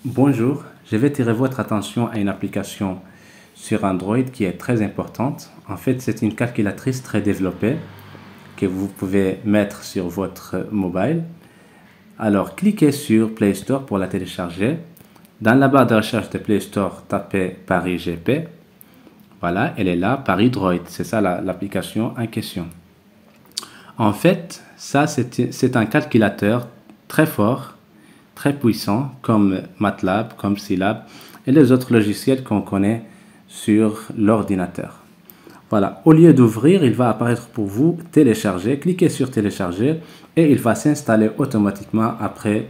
Bonjour, je vais tirer votre attention à une application sur Android qui est très importante. En fait, c'est une calculatrice très développée que vous pouvez mettre sur votre mobile. Alors, cliquez sur Play Store pour la télécharger. Dans la barre de recherche de Play Store, tapez Paris GP. Voilà, elle est là, Paris Droid. C'est ça l'application en question. En fait, ça c'est un calculateur très fort, très puissant, comme MATLAB, comme Scilab et les autres logiciels qu'on connaît sur l'ordinateur. Voilà, au lieu d'ouvrir, il va apparaître pour vous télécharger. Cliquez sur télécharger et il va s'installer automatiquement après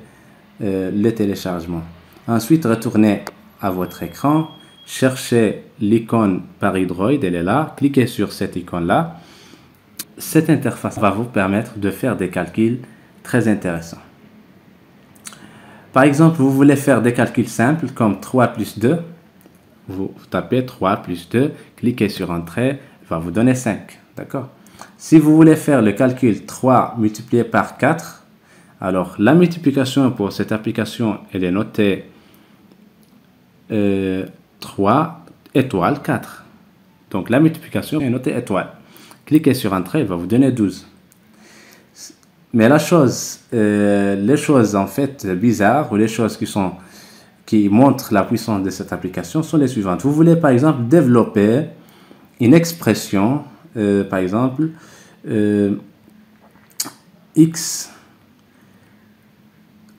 le téléchargement. Ensuite, retournez à votre écran, cherchez l'icône Paris Droid, elle est là, cliquez sur cette icône-là. Cette interface va vous permettre de faire des calculs très intéressants. Par exemple, vous voulez faire des calculs simples comme 3 plus 2. Vous tapez 3 plus 2, cliquez sur Entrée, il va vous donner 5. D'accord? Si vous voulez faire le calcul 3 multiplié par 4, alors la multiplication pour cette application, elle est notée 3 étoile 4. Donc la multiplication est notée étoile. Cliquez sur Entrée, il va vous donner 12. Mais les choses en fait bizarres ou les choses qui montrent la puissance de cette application sont les suivantes. Vous voulez par exemple développer une expression, par exemple, x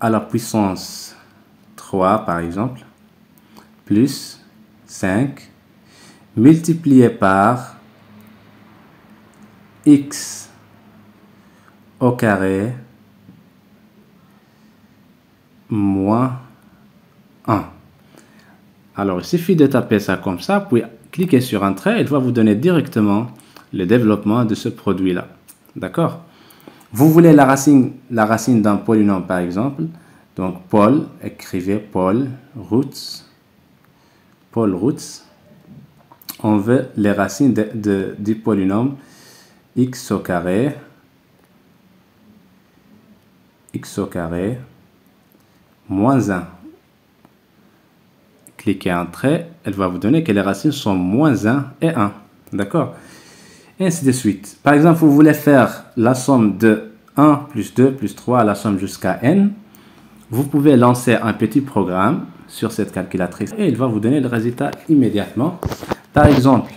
à la puissance 3 par exemple, plus 5 multiplié par x au carré moins 1. Alors, il suffit de taper ça comme ça, puis cliquer sur Entrée, il va vous donner directement le développement de ce produit-là. D'accord? Vous voulez la racine d'un polynôme, par exemple. Donc, Paul, écrivez Paul roots. On veut les racines du polynôme x au carré moins 1. Cliquez Entrée, elle va vous donner que les racines sont moins 1 et 1. D'accord? Et ainsi de suite. Par exemple, vous voulez faire la somme de 1 plus 2 plus 3, la somme jusqu'à n. Vous pouvez lancer un petit programme sur cette calculatrice et il va vous donner le résultat immédiatement. Par exemple,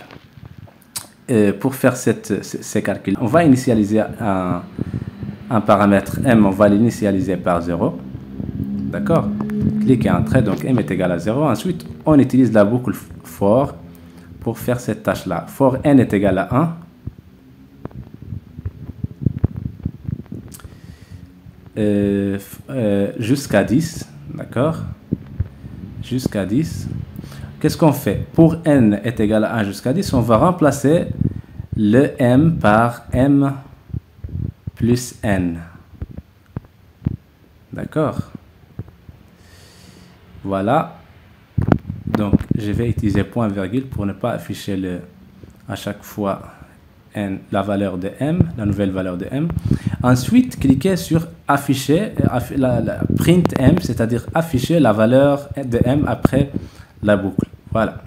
pour faire ces calculs, on va initialiser un paramètre m, on va l'initialiser par 0. D'accord? Cliquez Entrée, donc m est égal à 0. Ensuite, on utilise la boucle for pour faire cette tâche-là. For n est égal à 1. Jusqu'à 10. D'accord? Jusqu'à 10. Qu'est-ce qu'on fait? Pour n est égal à 1 jusqu'à 10, on va remplacer le m par m plus n. D'accord? Voilà. Donc, je vais utiliser point virgule pour ne pas afficher à chaque fois la valeur de m, la nouvelle valeur de m. Ensuite, cliquez sur afficher, print m, c'est-à-dire afficher la valeur de m après la boucle. Voilà.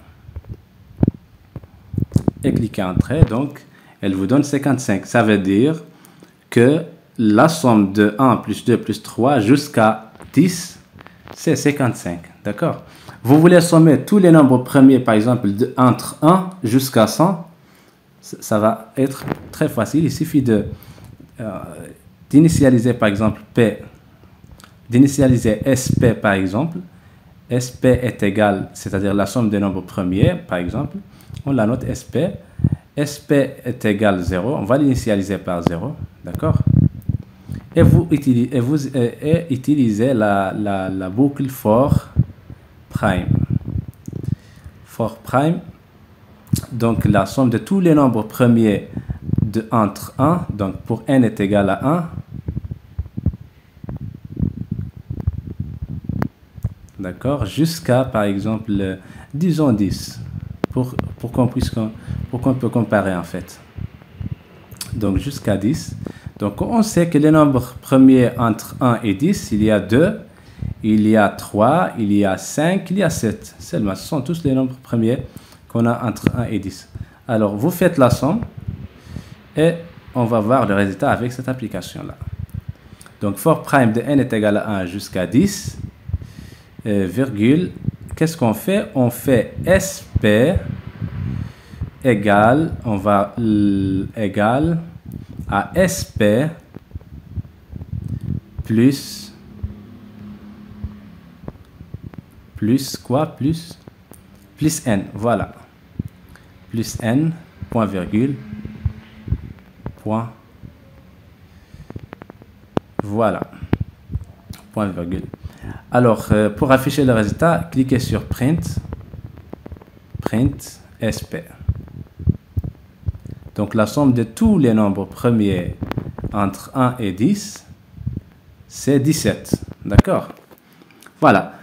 Et cliquez Entrée. Donc, elle vous donne 55. Ça veut dire que la somme de 1 plus 2 plus 3 jusqu'à 10, c'est 55. D'accord? Vous voulez sommer tous les nombres premiers, par exemple, entre 1 jusqu'à 100. Ça va être très facile. Il suffit d'initialiser, par exemple, d'initialiser SP, par exemple. SP est égal, c'est-à-dire la somme des nombres premiers, par exemple. On la note SP. SP est égal 0. On va l'initialiser par 0. D'accord? Et vous utilisez la boucle for prime. For prime, donc la somme de tous les nombres premiers entre 1, donc pour n est égal à 1. D'accord? Jusqu'à, par exemple, disons 10, pour qu'on peut comparer en fait. Donc jusqu'à 10. Donc on sait que les nombres premiers entre 1 et 10, il y a 2. il y a 3, il y a 5, il y a 7. Seulement, ce sont tous les nombres premiers qu'on a entre 1 et 10. Alors, vous faites la somme et on va voir le résultat avec cette application-là. Donc, for prime de n est égal à 1 jusqu'à 10, virgule, qu'est-ce qu'on fait? On fait SP égale, on va égal à SP plus quoi? Plus n, voilà. Plus n, point virgule, point, voilà, point virgule. Alors, pour afficher le résultat, cliquez sur print, SP. Donc, la somme de tous les nombres premiers entre 1 et 10, c'est 17. D'accord? Voilà.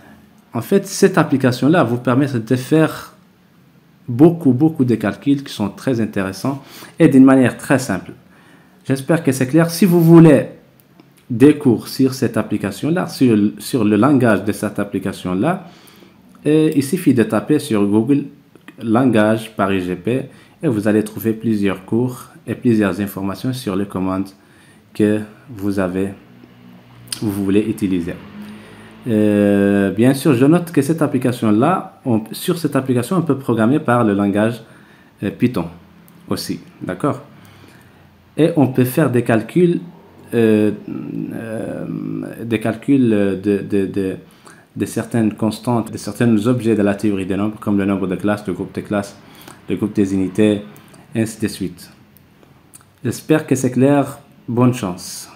En fait, cette application-là vous permet de faire beaucoup de calculs qui sont très intéressants et d'une manière très simple. J'espère que c'est clair. Si vous voulez des cours sur cette application-là, sur le langage de cette application-là, il suffit de taper sur Google langage Paris GP et vous allez trouver plusieurs cours et plusieurs informations sur les commandes que vous voulez utiliser. Bien sûr, je note que cette application-là, sur cette application, on peut programmer par le langage Python aussi, d'accord? Et on peut faire des calculs, de certaines constantes, de certains objets de la théorie des nombres, comme le nombre de classes, le groupe des unités, ainsi de suite. J'espère que c'est clair. Bonne chance.